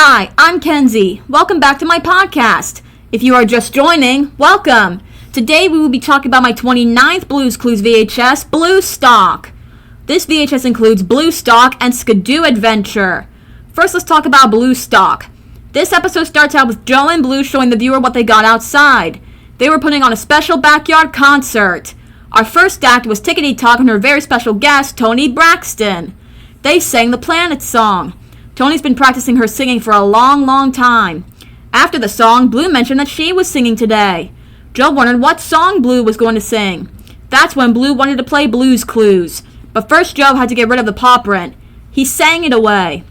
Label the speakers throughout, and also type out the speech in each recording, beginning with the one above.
Speaker 1: Hi, I'm Kenzie. Welcome back to my podcast. If you are just joining, welcome. Today we will be talking about my 29th Blues Clues VHS, Bluestock. This VHS includes Bluestock and Skidoo Adventure. First, let's talk about Bluestock. This episode starts out with Joe and Blue showing the viewer what they got outside. They were putting on a special backyard concert. Our first act was Tickety Talk and her very special guest, Toni Braxton. They sang the Planet song. Toni's been practicing her singing for a long time. After the song, Blue mentioned that she was singing today. Joe wondered what song Blue was going to sing. That's when Blue wanted to play Blues Clues. But first Joe had to get rid of the paw print. He sang it away.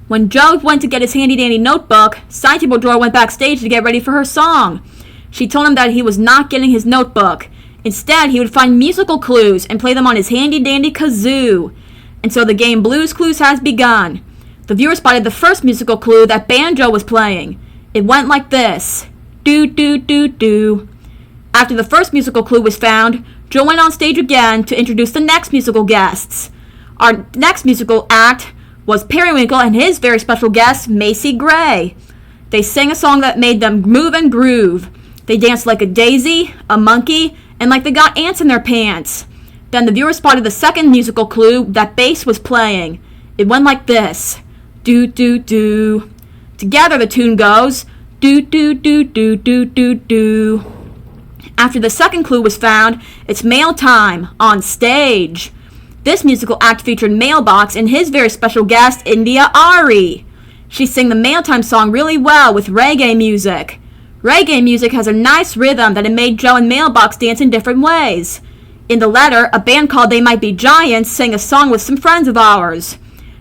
Speaker 1: When Joe went to get his handy-dandy notebook, Side Table Drawer went backstage to get ready for her song. She told him that he was not getting his notebook. Instead, he would find musical clues and play them on his handy-dandy kazoo. And so the game Blues Clues has begun. The viewer spotted the first musical clue that Banjo was playing. It went like this. Do, do, do, do. After the first musical clue was found, Joe went on stage again to introduce the next musical guests. Our next musical act was Periwinkle and his very special guest, Macy Gray. They sang a song that made them move and groove. They danced like a daisy, a monkey, and like they got ants in their pants. Then the viewer spotted the second musical clue that bass was playing. It went like this. Do, do, do. Together the tune goes, do, do, do, do, do, do, do. After the second clue was found, it's Mail Time on stage. This musical act featured Mailbox and his very special guest, India Ari. She sang the Mail Time song really well with reggae music. Reggae music has a nice rhythm that it made Joe and Mailbox dance in different ways. In the letter, a band called They Might Be Giants sang a song with some friends of ours.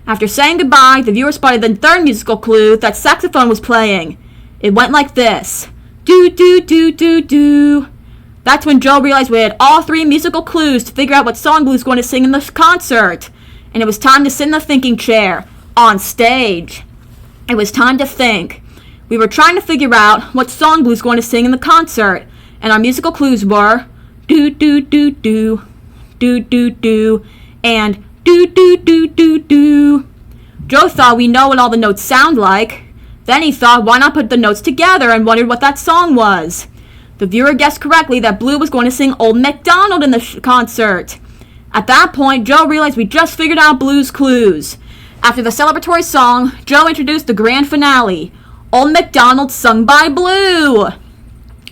Speaker 1: After saying goodbye, the viewer spotted the third musical clue that saxophone was playing. It went like this. Do, do, do, do, do. That's when Joe realized we had all three musical clues to figure out what song Blue was going to sing in the concert. And it was time to sit in the thinking chair, on stage. It was time to think. We were trying to figure out what song Blue was going to sing in the concert. And our musical clues were do, do, do, do, do, do, do, and do, do, do, do, do. Joe thought we know what all the notes sound like. Then he thought, why not put the notes together, and wondered what that song was. The viewer guessed correctly that Blue was going to sing Old MacDonald in the concert. At that point, Joe realized we just figured out Blue's Clues. After the celebratory song, Joe introduced the grand finale, Old MacDonald sung by Blue.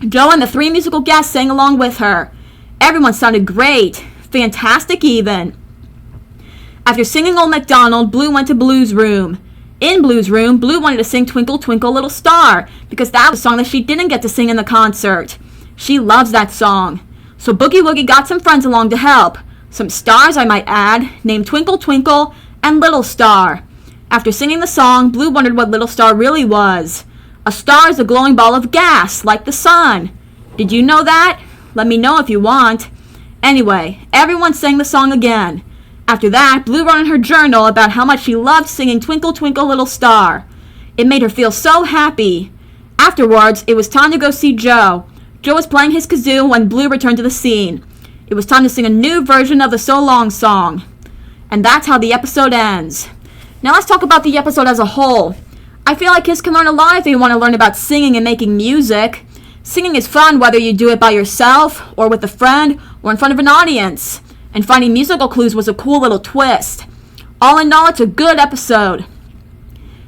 Speaker 1: Joe and the three musical guests sang along with her. Everyone sounded great, fantastic even. After singing Old MacDonald, Blue went to Blue's room. In Blue's room, Blue wanted to sing Twinkle Twinkle Little Star because that was a song that she didn't get to sing in the concert. She loves that song. So Boogie Woogie got some friends along to help. Some stars, I might add, named Twinkle Twinkle and Little Star. After singing the song, Blue wondered what Little Star really was. A star is a glowing ball of gas, like the sun. Did you know that? Let me know if you want. Anyway, everyone sang the song again. After that, Blue wrote in her journal about how much she loved singing Twinkle Twinkle Little Star. It made her feel so happy. Afterwards, it was time to go see Joe. Joe was playing his kazoo when Blue returned to the scene. It was time to sing a new version of the So Long song. And that's how the episode ends. Now let's talk about the episode as a whole. I feel like kids can learn a lot if they want to learn about singing and making music. Singing is fun whether you do it by yourself, or with a friend, or in front of an audience. And finding musical clues was a cool little twist. All in all, it's a good episode.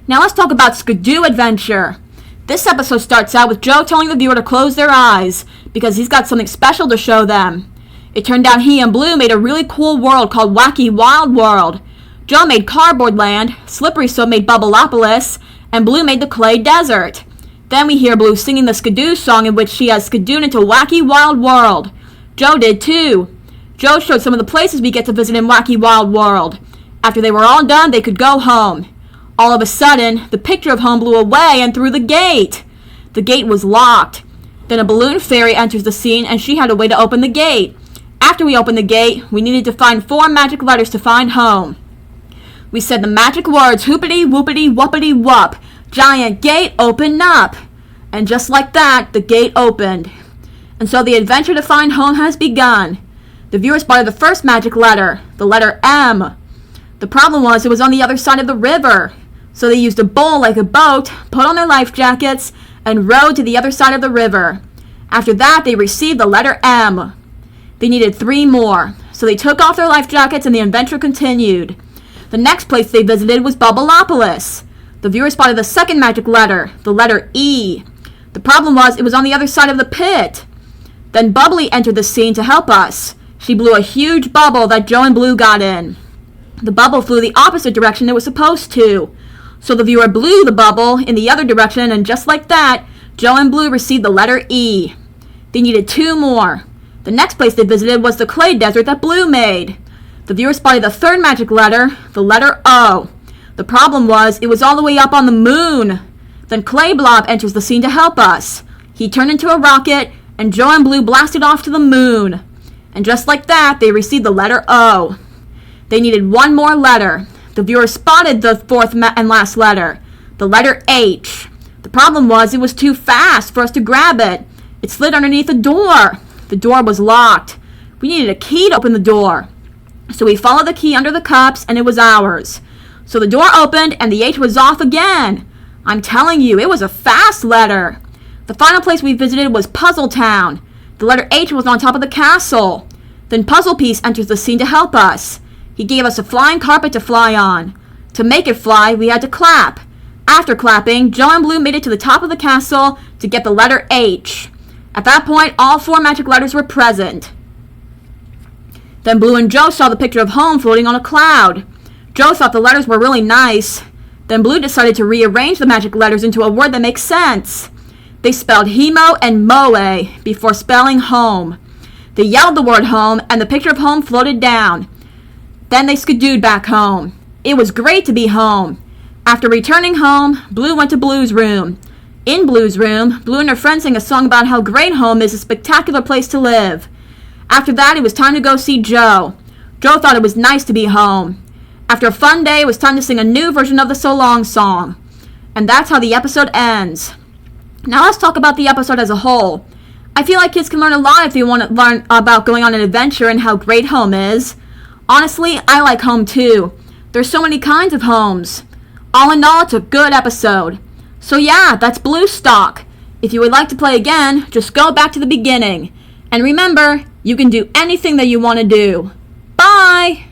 Speaker 1: Now let's talk about Skidoo Adventure. This episode starts out with Joe telling the viewer to close their eyes because he's got something special to show them. It turned out he and Blue made a really cool world called Wacky Wild World. Joe made Cardboard Land, Slippery Soap made Bubbleopolis, and Blue made the Clay Desert. Then we hear Blue singing the Skidoo song in which she has skidooed into Wacky Wild World. Joe did too. Joe showed some of the places we get to visit in Wacky Wild World. After they were all done, they could go home. All of a sudden, the picture of home blew away and through the gate. The gate was locked. Then a balloon fairy enters the scene and she had a way to open the gate. After we opened the gate, we needed to find 4 magic letters to find home. We said the magic words, hoopity whoopity whoopity whoop. Giant gate, open up. And just like that, the gate opened. And so the adventure to find home has begun. The viewer spotted the first magic letter, the letter M. The problem was it was on the other side of the river. So they used a bowl like a boat, put on their life jackets, and rowed to the other side of the river. After that, they received the letter M. They needed 3 more, so they took off their life jackets and the adventure continued. The next place they visited was Bubbleopolis. The viewer spotted the second magic letter, the letter E. The problem was it was on the other side of the pit. Then Bubbly entered the scene to help us. She blew a huge bubble that Joe and Blue got in. The bubble flew the opposite direction it was supposed to. So the viewer blew the bubble in the other direction, and just like that, Joe and Blue received the letter E. They needed 2 more. The next place they visited was the clay desert that Blue made. The viewer spotted the third magic letter, the letter O. The problem was it was all the way up on the moon. Then Clay Blob enters the scene to help us. He turned into a rocket, and Joe and Blue blasted off to the moon. And just like that, they received the letter O. They needed 1 more letter. The viewer spotted the fourth and last letter, the letter H. The problem was it was too fast for us to grab it. It slid underneath the door. The door was locked. We needed a key to open the door. So we followed the key under the cups, and it was ours. So the door opened, and the H was off again. I'm telling you, it was a fast letter. The final place we visited was Puzzle Town. The letter H was on top of the castle. Then Puzzle Piece enters the scene to help us. He gave us a flying carpet to fly on. To make it fly, we had to clap. After clapping, Joe and Blue made it to the top of the castle to get the letter H. At that point, all 4 magic letters were present. Then Blue and Joe saw the picture of home floating on a cloud. Joe thought the letters were really nice. Then Blue decided to rearrange the magic letters into a word that makes sense. They spelled Hemo and Moe before spelling home. They yelled the word home, and the picture of home floated down. Then they skidooed back home. It was great to be home. After returning home, Blue went to Blue's room. In Blue's room, Blue and her friend sang a song about how great home is a spectacular place to live. After that, it was time to go see Joe. Joe thought it was nice to be home. After a fun day, it was time to sing a new version of the So Long song. And that's how the episode ends. Now let's talk about the episode as a whole. I feel like kids can learn a lot if they want to learn about going on an adventure and how great home is. Honestly, I like home too. There's so many kinds of homes. All in all, it's a good episode. So yeah, that's Bluestock. If you would like to play again, just go back to the beginning. And remember, you can do anything that you want to do. Bye!